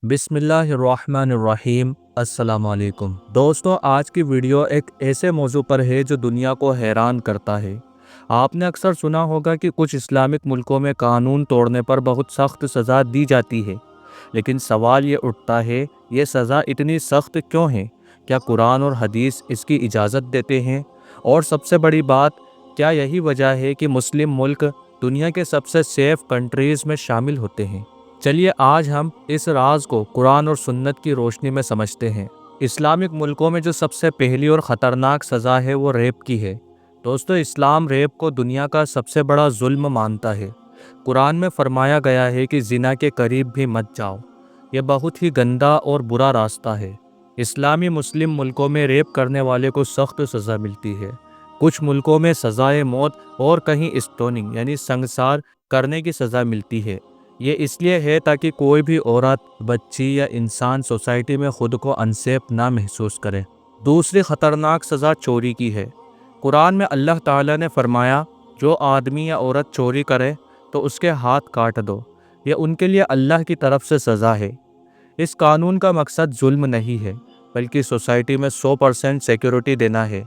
बिस्मिल्लाहिर्रहमानिर्रहीम। अस्सलाम वालेकुम दोस्तों, आज की वीडियो एक ऐसे मौजू पर है जो दुनिया को हैरान करता है। आपने अक्सर सुना होगा कि कुछ इस्लामिक मुल्कों में कानून तोड़ने पर बहुत सख्त सज़ा दी जाती है, लेकिन सवाल ये उठता है, ये सज़ा इतनी सख्त क्यों है? क्या कुरान और हदीस इसकी इजाज़त देते हैं? और सबसे बड़ी बात, क्या यही वजह है कि मुस्लिम मुल्क दुनिया के सबसे सेफ कंट्रीज़ में शामिल होते हैं? चलिए आज हम इस राज को कुरान और सुन्नत की रोशनी में समझते हैं। इस्लामिक मुल्कों में जो सबसे पहली और ख़तरनाक सज़ा है वो रेप की है। दोस्तों, इस्लाम रेप को दुनिया का सबसे बड़ा जुल्म मानता है। कुरान में फरमाया गया है कि जिना के करीब भी मत जाओ। यह बहुत ही गंदा और बुरा रास्ता है। इस्लामी मुस्लिम मुल्कों में रेप करने वाले को सख्त सज़ा मिलती है। कुछ मुल्कों में सज़ाए मौत और कहीं स्टोनिंग यानी संगसार करने की सज़ा मिलती है। ये इसलिए है ताकि कोई भी औरत, बच्ची या इंसान सोसाइटी में खुद को अनसेफ ना महसूस करे। दूसरी ख़तरनाक सज़ा चोरी की है। कुरान में अल्लाह ताला ने फरमाया, जो आदमी या औरत चोरी करे तो उसके हाथ काट दो। यह उनके लिए अल्लाह की तरफ से सज़ा है। इस कानून का मकसद जुल्म नहीं है, बल्कि सोसाइटी में 100% सिक्योरिटी देना है।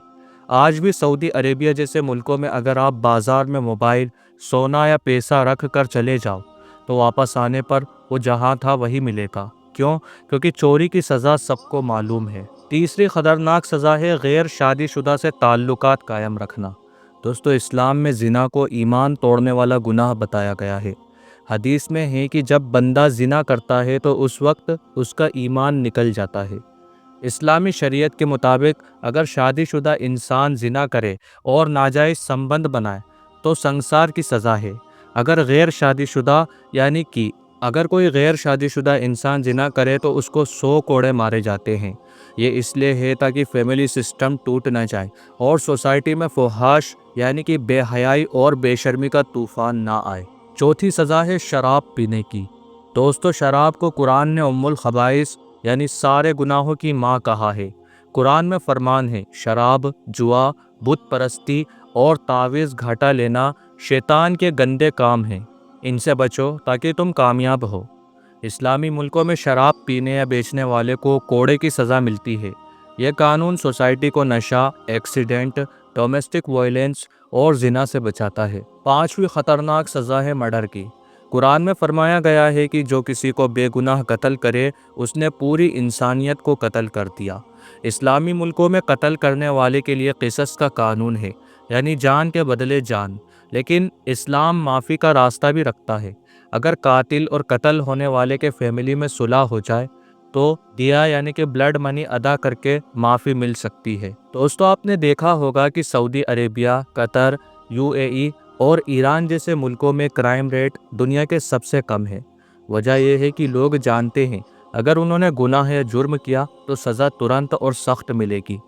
आज भी सऊदी अरेबिया जैसे मुल्कों में अगर आप बाज़ार में मोबाइल, सोना या पैसा रख कर चले जाओ तो वापस आने पर वो जहाँ था वही मिलेगा। क्यों? क्योंकि चोरी की सज़ा सबको मालूम है। तीसरी ख़तरनाक सज़ा है गैर शादीशुदा से ताल्लुकात कायम रखना। दोस्तों, इस्लाम में ज़िना को ईमान तोड़ने वाला गुनाह बताया गया है। हदीस में है कि जब बंदा ज़िना करता है तो उस वक्त उसका ईमान निकल जाता है। इस्लामी शरीयत के मुताबिक अगर शादीशुदा इंसान ज़िना करे और नाजायज़ संबंध बनाए तो संसार की सज़ा है। अगर गैर शादीशुदा यानी कि अगर कोई गैर शादीशुदा इंसान ज़िना करे तो उसको 100 कोड़े मारे जाते हैं। ये इसलिए है ताकि फैमिली सिस्टम टूट न जाए और सोसाइटी में फहाश यानी कि बेहयाई और बेशर्मी का तूफ़ान ना आए। चौथी सज़ा है शराब पीने की। दोस्तों, शराब को कुरान ने उम्मुल खबाइस यानी सारे गुनाहों की माँ कहा है। कुरान में फरमान है, शराब, जुआ, बुत परस्ती और तावीज़ घाटा लेना शैतान के गंदे काम हैं। इनसे बचो ताकि तुम कामयाब हो। इस्लामी मुल्कों में शराब पीने या बेचने वाले को कोड़े की सज़ा मिलती है। यह कानून सोसाइटी को नशा, एक्सीडेंट, डोमेस्टिक वायलेंस और जिना से बचाता है। पांचवी ख़तरनाक सज़ा है मर्डर की। कुरान में फरमाया गया है कि जो किसी को बेगुनाह कत्ल करे उसने पूरी इंसानियत को कत्ल कर दिया। इस्लामी मुल्कों में कत्ल करने वाले के लिए क़िसास का कानून है, यानी जान के बदले जान। लेकिन इस्लाम माफ़ी का रास्ता भी रखता है। अगर कातिल और कत्ल होने वाले के फैमिली में सुलह हो जाए तो दिया यानी कि ब्लड मनी अदा करके माफ़ी मिल सकती है। दोस्तों, आपने देखा होगा कि सऊदी अरेबिया, कतर, यूएई और ईरान जैसे मुल्कों में क्राइम रेट दुनिया के सबसे कम है। वजह यह है कि लोग जानते हैं अगर उन्होंने गुनाह या जुर्म किया तो सज़ा तुरंत और सख्त मिलेगी।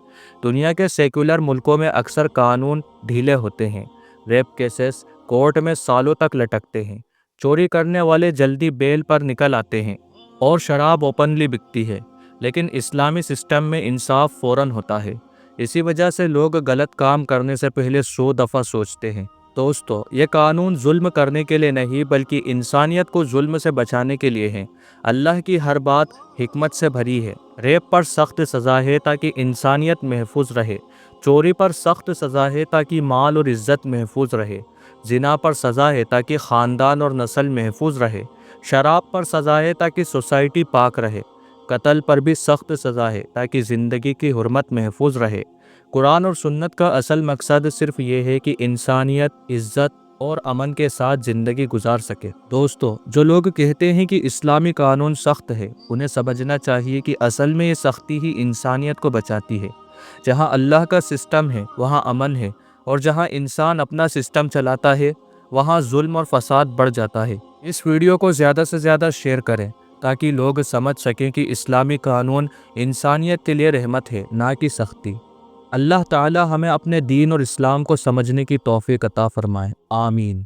दुनिया के सेक्युलर मुल्कों में अक्सर कानून ढीले होते हैं। रेप केसेस कोर्ट में सालों तक लटकते हैं। चोरी करने वाले जल्दी बेल पर निकल आते हैं और शराब ओपनली बिकती है। लेकिन इस्लामी सिस्टम में इंसाफ फ़ौरन होता है। इसी वजह से लोग गलत काम करने से पहले 100 दफ़ा सोचते हैं। दोस्तों, ये कानून जुल्म करने के लिए नहीं बल्कि इंसानियत को जुल्म से बचाने के लिए है। अल्लाह की हर बात हिकमत से भरी है। रेप पर सख्त सज़ा है ताकि इंसानियत महफूज रहे। चोरी पर सख्त सज़ा है ताकि माल और इज़्ज़त महफूज रहे। जिना पर सज़ा है ताकि ख़ानदान और नस्ल महफूज रहे। शराब पर सज़ा है ताकि सोसाइटी पाक रहे। कत्ल पर भी सख्त सज़ा है ताकि ज़िंदगी की हुर्मत महफूज रहे। कुरान और सुन्नत का असल मकसद सिर्फ ये है कि इंसानियत, इज़्ज़त और अमन के साथ ज़िंदगी गुजार सके। दोस्तों, जो लोग कहते हैं कि इस्लामी कानून सख्त है, उन्हें समझना चाहिए कि असल में ये सख्ती ही इंसानियत को बचाती है। जहाँ अल्लाह का सिस्टम है वहाँ अमन है, और जहाँ इंसान अपना सिस्टम चलाता है वहाँ जुल्म और फसाद बढ़ जाता है। इस वीडियो को ज़्यादा से ज़्यादा शेयर करें ताकि लोग समझ सकें कि इस्लामी कानून इंसानियत के लिए रहमत है, ना कि सख्ती। अल्लाह ताला हमें अपने दीन और इस्लाम को समझने की तौफीक अता फरमाए। आमीन।